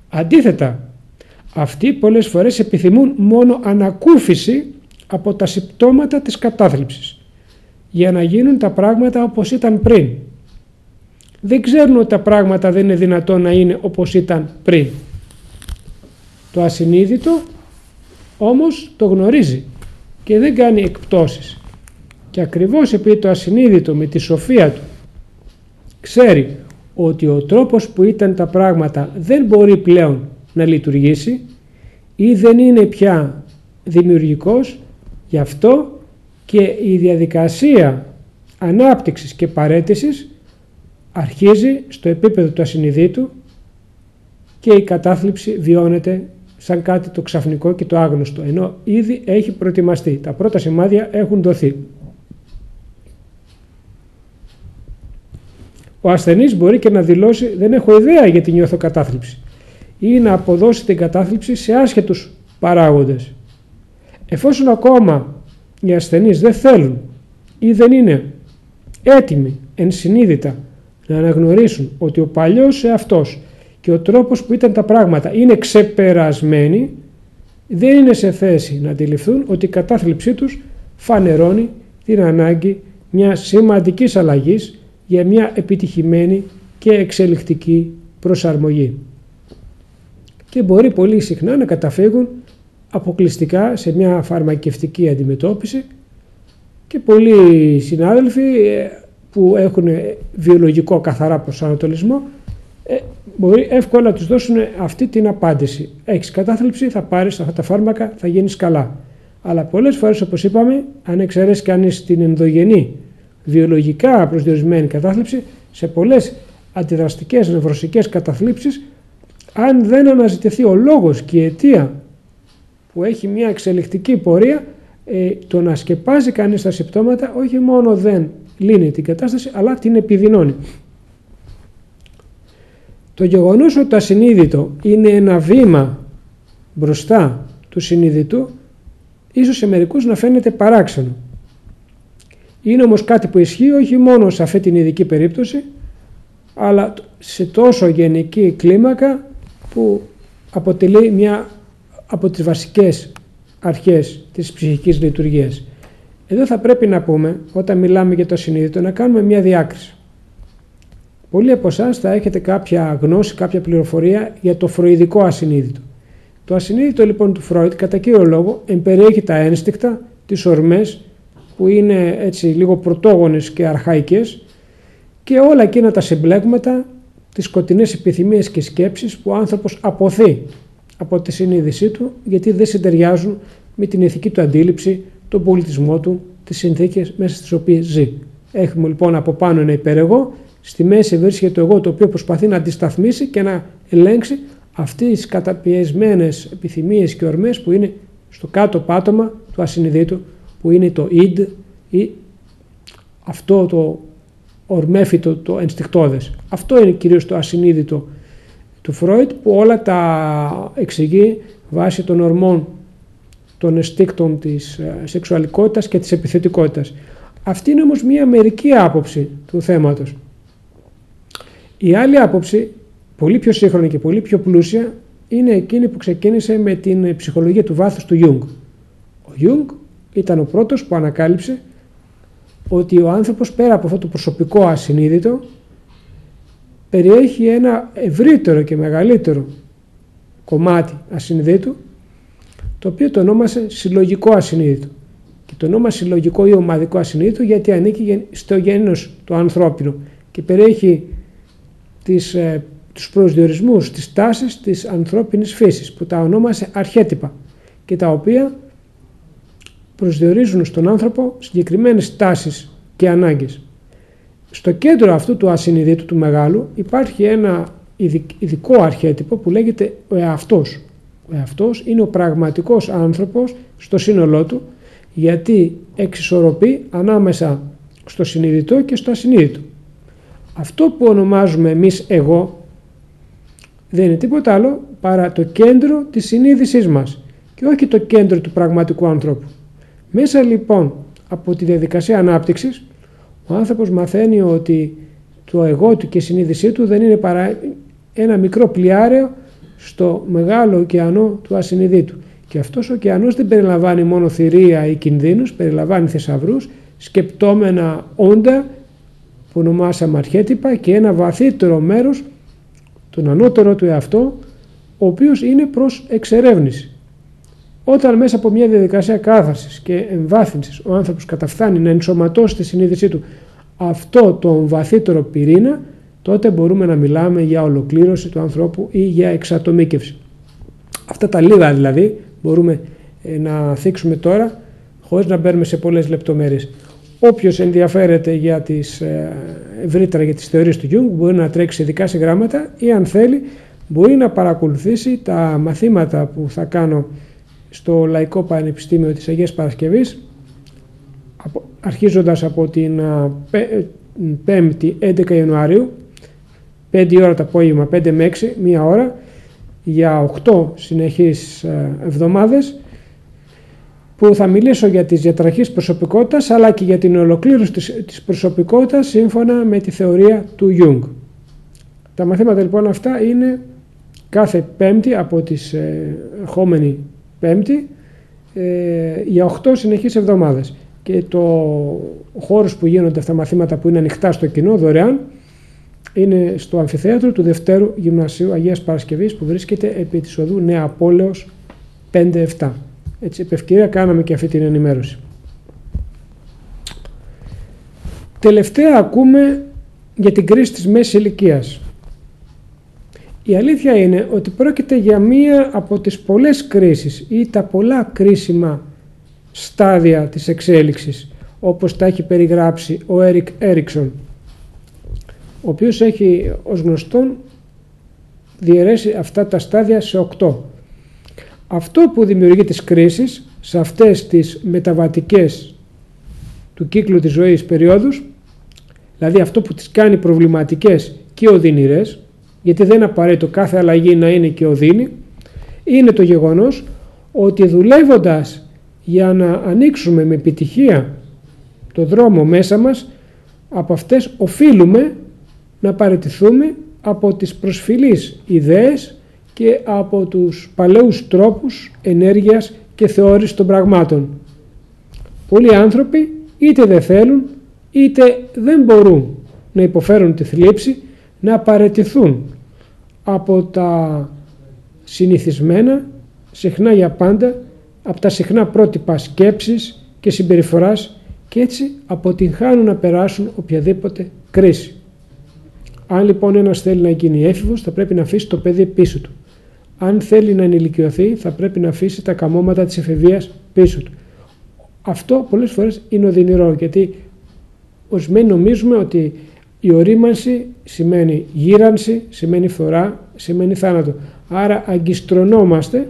Αντίθετα, αυτοί πολλές φορές επιθυμούν μόνο ανακούφιση από τα συμπτώματα της κατάθλιψης για να γίνουν τα πράγματα όπως ήταν πριν. Δεν ξέρουν ότι τα πράγματα δεν είναι δυνατόν να είναι όπως ήταν πριν. Το ασυνείδητο όμως το γνωρίζει και δεν κάνει εκπτώσεις. Και ακριβώς επειδή το ασυνείδητο με τη σοφία του ξέρει ότι ο τρόπος που ήταν τα πράγματα δεν μπορεί πλέον να λειτουργήσει ή δεν είναι πια δημιουργικός, γι' αυτό και η διαδικασία ανάπτυξης και παραίτησης αρχίζει στο επίπεδο του ασυνειδήτου και η κατάθλιψη βιώνεται σαν κάτι το ξαφνικό και το άγνωστο, ενώ ήδη έχει προετοιμαστεί. Τα πρώτα σημάδια έχουν δοθεί. Ο ασθενής μπορεί και να δηλώσει «δεν έχω ιδέα γιατί νιώθω κατάθλιψη» ή να αποδώσει την κατάθλιψη σε άσχετους παράγοντες. Εφόσον ακόμα οι ασθενείς δεν θέλουν ή δεν είναι έτοιμοι ενσυνείδητα να αναγνωρίσουν ότι ο παλιός εαυτός και ο τρόπος που ήταν τα πράγματα είναι ξεπερασμένοι, δεν είναι σε θέση να αντιληφθούν ότι η κατάθλιψή τους φανερώνει την ανάγκη μιας σημαντικής αλλαγής για μια επιτυχημένη και εξελικτική προσαρμογή. Και μπορεί πολύ συχνά να καταφύγουν αποκλειστικά σε μια φαρμακευτική αντιμετώπιση και πολλοί συνάδελφοι που έχουν βιολογικό καθαρά προσανατολισμό μπορεί εύκολα να τους δώσουν αυτή την απάντηση. Έχεις κατάθλιψη, θα πάρεις αυτά τα φάρμακα, θα γίνεις καλά. Αλλά πολλές φορές, όπως είπαμε, αν εξαιρέσει κανείς την ενδογενή βιολογικά προσδιορισμένη κατάθλιψη, σε πολλές αντιδραστικές νευρωσικές καταθλίψεις, αν δεν αναζητηθεί ο λόγος και η αιτία που έχει μια εξελικτική πορεία, το να σκεπάζει κανείς τα συμπτώματα όχι μόνο δεν λύνει την κατάσταση, αλλά την επιδεινώνει. Το γεγονός ότι το ασυνείδητο είναι ένα βήμα μπροστά του συνειδητού, ίσως σε μερικούς να φαίνεται παράξενο. Είναι όμως κάτι που ισχύει όχι μόνο σε αυτή την ειδική περίπτωση, αλλά σε τόσο γενική κλίμακα που αποτελεί μια από τις βασικές αρχές της ψυχικής λειτουργίας. Εδώ θα πρέπει να πούμε, όταν μιλάμε για το ασυνείδητο, να κάνουμε μια διάκριση. Πολλοί από εσάς θα έχετε κάποια γνώση, κάποια πληροφορία για το φροηδικό ασυνείδητο. Το ασυνείδητο λοιπόν του Φρόιντ, κατά κύριο λόγο, εμπεριέχει τα ένστικτα, τις ορμές, που είναι έτσι λίγο πρωτόγονες και αρχαϊκές, και όλα εκείνα τα συμπλέγματα, τις σκοτεινές επιθυμίες και σκέψεις που ο άνθρωπος αποθεί από τη συνείδησή του, γιατί δεν συντεριάζουν με την ηθική του αντίληψη, τον πολιτισμό του, τις συνθήκες μέσα στις οποίες ζει. Έχουμε λοιπόν από πάνω ένα υπερεγώ, στη μέση βρίσκεται το εγώ, το οποίο προσπαθεί να αντισταθμίσει και να ελέγξει αυτές τις καταπιεσμένες επιθυμίες και ορμές που είναι στο κάτω πάτωμα του ασυνειδήτου, που είναι το id ή αυτό το ορμέφυτο, το ενστικτώδες. Αυτό είναι κυρίως το ασυνείδητο του Φρόιντ, που όλα τα εξηγεί βάσει των ορμών, των ενστίκτων της σεξουαλικότητας και της επιθετικότητας. Αυτή είναι όμως μία μερική άποψη του θέματος. Η άλλη άποψη, πολύ πιο σύγχρονη και πολύ πιο πλούσια, είναι εκείνη που ξεκίνησε με την ψυχολογία του βάθους του Jung. Ο Jung ήταν ο πρώτος που ανακάλυψε ότι ο άνθρωπος, πέρα από αυτό το προσωπικό ασυνείδητο, περιέχει ένα ευρύτερο και μεγαλύτερο κομμάτι ασυνείδητου, το οποίο το ονόμασε συλλογικό ασυνείδητο. Και το ονόμασε συλλογικό ή ομαδικό ασυνείδητο γιατί ανήκει στο γένος το ανθρώπινο και περιέχει τους προσδιορισμούς, τις τάσεις της ανθρώπινης φύσης, που τα ονόμασε αρχέτυπα και τα οποία προσδιορίζουν στον άνθρωπο συγκεκριμένες τάσεις και ανάγκες. Στο κέντρο αυτού του ασυνειδήτου του μεγάλου υπάρχει ένα ειδικό αρχέτυπο που λέγεται ο εαυτός. Ο εαυτός είναι ο πραγματικός άνθρωπος στο σύνολό του, γιατί εξισορροπεί ανάμεσα στο συνειδητό και στο ασυνείδητο. Αυτό που ονομάζουμε εμείς εγώ δεν είναι τίποτα άλλο παρά το κέντρο της συνείδησής μας και όχι το κέντρο του πραγματικού ανθρώπου. Μέσα λοιπόν από τη διαδικασία ανάπτυξης, ο άνθρωπος μαθαίνει ότι το εγώ του και η συνείδησή του δεν είναι παρά ένα μικρό πλοιάριο στο μεγάλο ωκεανό του ασυνειδήτου. Και αυτός ο ωκεανός δεν περιλαμβάνει μόνο θηρία ή κινδύνους, περιλαμβάνει θησαυρούς, σκεπτόμενα όντα που ονομάσαμε αρχέτυπα και ένα βαθύτερο μέρος, τον ανώτερο του εαυτό, ο οποίος είναι προς εξερεύνηση. Όταν μέσα από μια διαδικασία κάθαρσης και εμβάθυνσης ο άνθρωπος καταφθάνει να ενσωματώσει τη συνείδησή του αυτό τον βαθύτερο πυρήνα, τότε μπορούμε να μιλάμε για ολοκλήρωση του ανθρώπου ή για εξατομίκευση. Αυτά τα λίγα δηλαδή μπορούμε να θίξουμε τώρα, χωρίς να μπαίνουμε σε πολλές λεπτομέρειες. Όποιος ενδιαφέρεται για τις ευρύτερα για τις θεωρίες του Jung μπορεί να τρέξει ειδικά σε γράμματα ή αν θέλει μπορεί να παρακολουθήσει τα μαθήματα που θα κάνω στο Λαϊκό Πανεπιστήμιο της Αγίας Παρασκευής, αρχίζοντας από την 5η 11 Ιανουαρίου, 5 ώρα το απόγευμα, 5 με 6, μία ώρα, για 8 συνεχείς εβδομάδες, που θα μιλήσω για τις διαταραχές προσωπικότητας, αλλά και για την ολοκλήρωση της προσωπικότητας σύμφωνα με τη θεωρία του Jung. Τα μαθήματα λοιπόν αυτά είναι κάθε Πέμπτη από τις ερχόμενη Πέμπτη για 8 συνεχείς εβδομάδες. Και ο χώρος που γίνονται αυτά τα μαθήματα που είναι ανοιχτά στο κοινό, δωρεάν, είναι στο αμφιθέατρο του Δευτέρου Γυμνασίου Αγίας Παρασκευής που βρίσκεται επί της οδού Νέα Απόλεως 5-7. Έτσι, επ' ευκαιρία κάναμε και αυτή την ενημέρωση. Τελευταία ακούμε για την κρίση της μέσης ηλικίας. Η αλήθεια είναι ότι πρόκειται για μία από τις πολλές κρίσεις ή τα πολλά κρίσιμα στάδια της εξέλιξης, όπως τα έχει περιγράψει ο Έρικ Έριξον, ο οποίος έχει ως γνωστόν διαιρέσει αυτά τα στάδια σε 8. Αυτό που δημιουργεί τις κρίσεις σε αυτές τις μεταβατικές του κύκλου της ζωής περιόδους, δηλαδή αυτό που τις κάνει προβληματικές και οδυνηρές, γιατί δεν είναι απαραίτητο κάθε αλλαγή να είναι και οδύνη, είναι το γεγονός ότι δουλεύοντας για να ανοίξουμε με επιτυχία το δρόμο μέσα μας, από αυτές οφείλουμε να παραιτηθούμε από τις προσφυλείς ιδέες και από τους παλαιούς τρόπους ενέργειας και θεώρησης των πραγμάτων. Πολλοί άνθρωποι είτε δεν θέλουν είτε δεν μπορούν να υποφέρουν τη θλίψη, να παραιτηθούν από τα συνηθισμένα, συχνά για πάντα, από τα συχνά πρότυπα σκέψης και συμπεριφοράς και έτσι αποτυγχάνουν να περάσουν οποιαδήποτε κρίση. Αν λοιπόν ένας θέλει να γίνει έφηβος, θα πρέπει να αφήσει το παιδί πίσω του. Αν θέλει να ενηλικιωθεί, θα πρέπει να αφήσει τα καμώματα της εφηβείας πίσω του. Αυτό πολλές φορές είναι οδυνηρό, γιατί ορισμένοι νομίζουμε ότι η ορίμανση σημαίνει γύρανση, σημαίνει φθορά, σημαίνει θάνατο. Άρα αγκιστρωνόμαστε,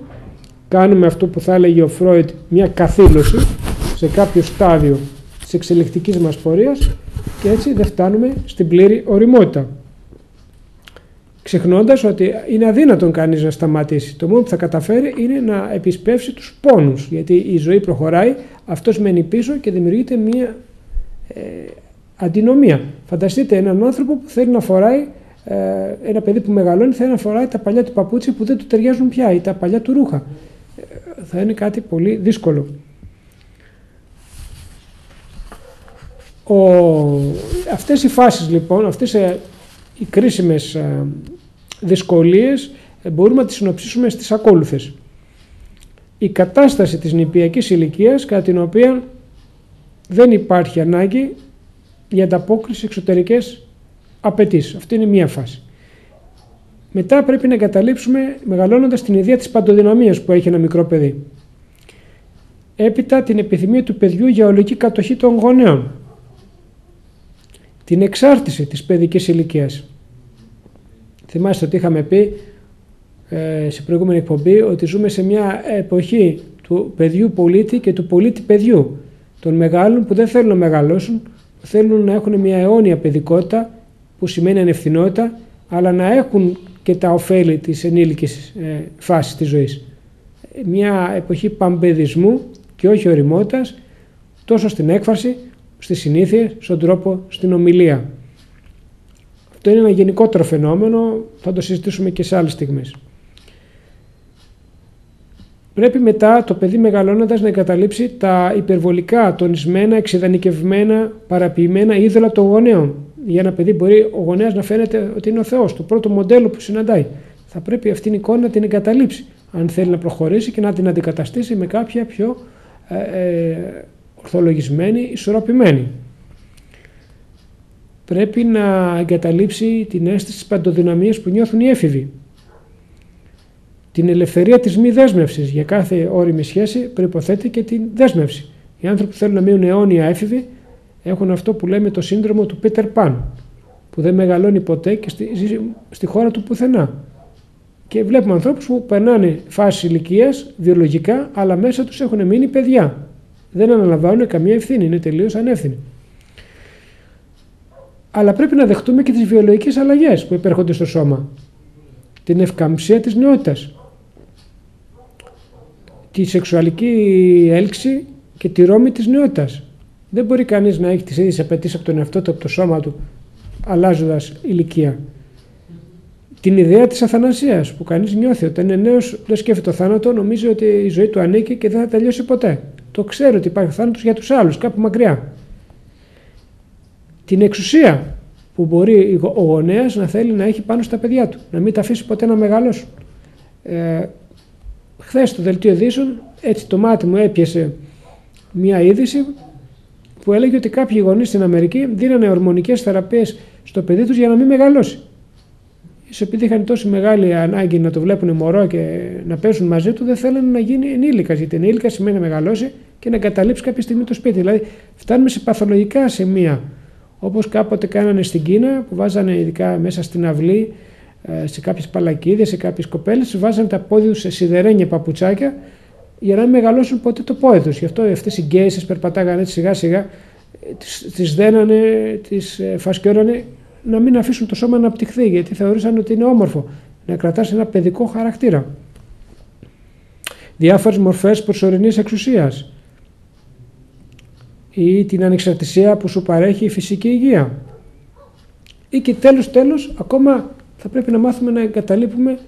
κάνουμε αυτό που θα έλεγε ο Φρόιντ μια καθήλωση σε κάποιο στάδιο της εξελικτικής μας πορείας και έτσι δεν φτάνουμε στην πλήρη οριμότητα. Ξεχνώντας ότι είναι αδύνατον κανείς να σταματήσει. Το μόνο που θα καταφέρει είναι να επισπεύσει τους πόνους, γιατί η ζωή προχωράει, αυτός μένει πίσω και δημιουργείται μια αντινομία. Φανταστείτε έναν άνθρωπο που θέλει να φοράει, ένα παιδί που μεγαλώνει θέλει να φοράει τα παλιά του παπούτσια που δεν του ταιριάζουν πια ή τα παλιά του ρούχα. Θα είναι κάτι πολύ δύσκολο. Αυτές οι φάσεις λοιπόν, αυτές οι κρίσιμες δυσκολίες μπορούμε να τις συνοψίσουμε στις ακόλουθες. Η κατάσταση της νηπιακής ηλικίας κατά την οποία δεν υπάρχει ανάγκη για ανταπόκριση εξωτερικές απαιτήσεις. Αυτή είναι μία φάση. Μετά πρέπει να εγκαταλείψουμε μεγαλώνοντας την ιδέα της παντοδυναμίας που έχει ένα μικρό παιδί. Έπειτα την επιθυμία του παιδιού για ολική κατοχή των γονέων. Την εξάρτηση της παιδικής ηλικίας. Θυμάστε ότι είχαμε πει σε προηγούμενη εκπομπή ότι ζούμε σε μια εποχή του παιδιού πολίτη και του πολίτη παιδιού. Των μεγάλων που δεν θέλουν να μεγαλώσουν, θέλουν να έχουν μια αιώνια παιδικότητα που σημαίνει ανευθυνότητα, αλλά να έχουν και τα ωφέλη της ενήλικης φάσης της ζωής. Μια εποχή παμπεδισμού και όχι ωριμότητας, τόσο στην έκφραση, στη συνήθεια, στον τρόπο, στην ομιλία. Αυτό είναι ένα γενικότερο φαινόμενο, θα το συζητήσουμε και σε άλλες στιγμές. Πρέπει μετά το παιδί μεγαλώνοντας να εγκαταλείψει τα υπερβολικά, τονισμένα, εξειδανικευμένα, παραποιημένα είδωλα των γονέων. Για ένα παιδί μπορεί ο γονέας να φαίνεται ότι είναι ο Θεός, το πρώτο μοντέλο που συναντάει. Θα πρέπει αυτήν την εικόνα να την εγκαταλείψει, αν θέλει να προχωρήσει και να την αντικαταστήσει με κάποια πιο ορθολογισμένη, ισορροπημένη. Πρέπει να εγκαταλείψει την αίσθηση της παντοδυναμίας που νιώθουν οι έφηβοι. Την ελευθερία της μη δέσμευσης. Για κάθε όριμη σχέση προϋποθέτει και την δέσμευση. Οι άνθρωποι που θέλουν να μείνουν αιώνια έφηβοι έχουν αυτό που λέμε το σύνδρομο του Πίτερ Παν, που δεν μεγαλώνει ποτέ και ζει στη χώρα του πουθενά. Και βλέπουμε ανθρώπους που περνάνε φάση ηλικίας βιολογικά, αλλά μέσα τους έχουν μείνει παιδιά. Δεν αναλαμβάνουν καμία ευθύνη, είναι τελείως ανεύθυνοι. Αλλά πρέπει να δεχτούμε και τις βιολογικές αλλαγές που υπέρχονται στο σώμα. Την ευκαμψία της νεότητας, τη σεξουαλική έλξη και τη ρόμη της νεότητας. Δεν μπορεί κανείς να έχει τις ίδιες απαιτήσεις από τον εαυτό του, από το σώμα του, αλλάζοντας ηλικία. Την ιδέα της αθανασίας που κανείς νιώθει όταν είναι νέος, δεν σκέφτεται το θάνατο, νομίζει ότι η ζωή του ανήκει και δεν θα τελειώσει ποτέ. Το ξέρει ότι υπάρχει θάνατος για τους άλλους, κάπου μακριά. Την εξουσία που μπορεί ο γονέας να θέλει να έχει πάνω στα παιδιά του, να μην τα αφήσει ποτέ να μεγαλώσουν. Χθες στο δελτίο ειδήσεων, έτσι το μάτι μου έπιασε μια είδηση που έλεγε ότι κάποιοι γονείς στην Αμερική δίνανε ορμονικές θεραπείες στο παιδί τους για να μην μεγαλώσει. Ίσως επειδή είχαν τόσο μεγάλη ανάγκη να το βλέπουν μωρό και να παίζουν μαζί του, δεν θέλανε να γίνει ενήλικας. Γιατί ενήλικας σημαίνει να μεγαλώσει και να εγκαταλείψει κάποια στιγμή το σπίτι. Δηλαδή, φτάνουμε σε παθολογικά σημεία. Όπως κάποτε κάνανε στην Κίνα, που βάζανε ειδικά μέσα στην αυλή, σε κάποιες παλακίδες, σε κάποιες κοπέλες, βάζανε τα πόδια τους σε σιδερένια παπουτσάκια για να μην μεγαλώσουν ποτέ το πόδι τους. Γι' αυτό αυτές οι γκέισες περπατάγανε έτσι σιγά σιγά, τις δένανε, τις φασκιώνανε να μην αφήσουν το σώμα να αναπτυχθεί, γιατί θεωρούσαν ότι είναι όμορφο να κρατάς ένα παιδικό χαρακτήρα. Διάφορες μορφές προσωρινής εξουσίας ή την ανεξαρτησία που σου παρέχει η φυσική υγεία. Ή και τέλος, ακόμα θα πρέπει να μάθουμε να εγκαταλείπουμε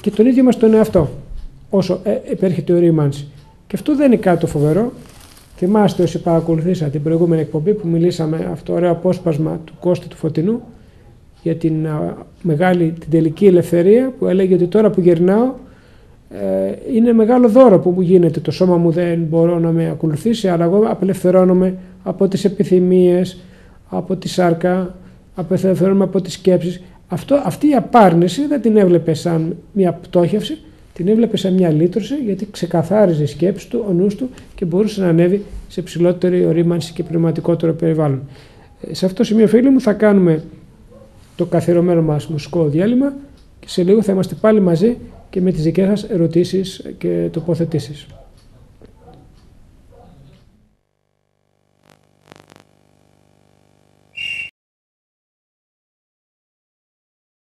και τον ίδιο μας τον εαυτό, όσο επέρχεται η ορίμανση. Και αυτό δεν είναι κάτι το φοβερό. Θυμάστε όσοι παρακολουθήσατε την προηγούμενη εκπομπή που μιλήσαμε αυτό το ωραίο απόσπασμα του Κώστα του Φωτεινού για την την τελική ελευθερία, που έλεγε ότι τώρα που γερνάω είναι μεγάλο δώρο που μου γίνεται. Το σώμα μου δεν μπορώ να με ακολουθήσει, αλλά εγώ απελευθερώνομαι από τις επιθυμίες, από τη σάρκα, απελευθερώνομαι από τις σκέψεις. Αυτή η απάρνηση δεν την έβλεπε σαν μια πτώχευση, την έβλεπε σαν μια λύτρωση, γιατί ξεκαθάριζε η σκέψη του, ο νους του και μπορούσε να ανέβει σε ψηλότερη ορίμανση και πνευματικότερο περιβάλλον. Σε αυτό το σημείο, φίλοι μου, θα κάνουμε το καθιερωμένο μας μουσικό διάλειμμα και σε λίγο θα είμαστε πάλι μαζί και με τις δικές σας ερωτήσεις και τοποθετήσεις.